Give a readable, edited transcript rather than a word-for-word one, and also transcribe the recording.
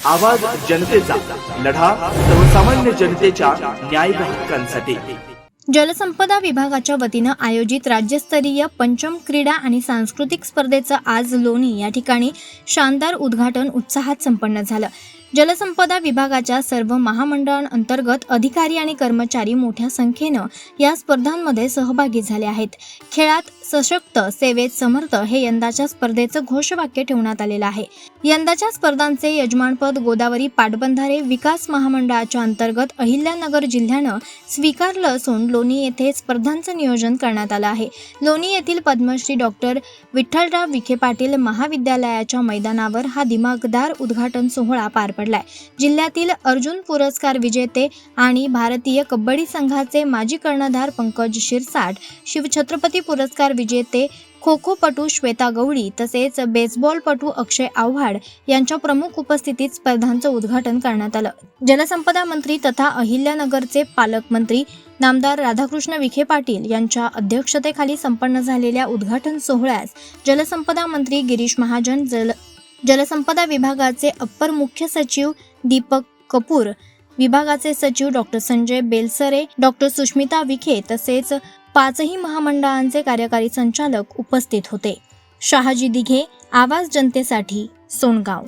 आवाज जनतेचा, लढा सर्वसामान्य जनतेच्या न्याय व हक्कांसाठी। जलसंपदा विभागाच्या वतीनं आयोजित राज्यस्तरीय पंचम क्रीडा आणि सांस्कृतिक स्पर्धेचं आज लोणी या ठिकाणी शानदार उद्घाटन उत्साहात संपन्न झालं। जलसंपदा विभागाच्या सर्व महामंडळांअंतर्गत अधिकारी आणि कर्मचारी मोठ्या संख्येनं या स्पर्धांमध्ये सहभागी झाले आहेत। खेळात सशक्त, सेवेत समर्थ हे यंदाच्या स्पर्धेचं घोषवाक्य ठेवण्यात आलेलं आहे। यंदाच्या स्पर्धांचे यजमानपद गोदावरी पाटबंधारे विकास महामंडळाच्या अंतर्गत अहिल्यानगर जिल्ह्यानं स्वीकारलं असून लोणी येथे स्पर्धांचं नियोजन करण्यात आलं आहे। लोणी येथील पद्मश्री डॉक्टर विठ्ठलराव विखे पाटील महाविद्यालयाच्या मैदानावर हा दिमागदार उद्घाटन सोहळा पार पडलाय। जिल्ह्यातील अर्जुन पुरस्कार विजेते आणि भारतीय कबड्डी संघाचे माजी कर्णधार पंकज शिरसाट, शिवछत्रपती पुरस्कार विजेते खो खो पटू श्वेता गवळी तसेच बेसबॉलपटू अक्षय आव्हाड यांच्या प्रमुख उपस्थितीत स्पर्धांचं उद्घाटन करण्यात आलं। जलसंपदा मंत्री तथा अहिल्यानगरचे पालकमंत्री नामदार राधाकृष्ण विखे पाटील यांच्या अध्यक्षतेखाली संपन्न झालेल्या उद्घाटन सोहळ्यास जलसंपदा मंत्री गिरीश महाजन, जलसंपदा विभागाचे अप्पर मुख्य सचिव दीपक कपूर, विभागाचे सचिव डॉक्टर संजय बेलसरे, डॉक्टर सुष्मिता विखे तसेच पाचही महामंडळांचे कार्यकारी संचालक उपस्थित होते। शहाजी दिघे, आवाज जनतेसाठी, सोनगाव।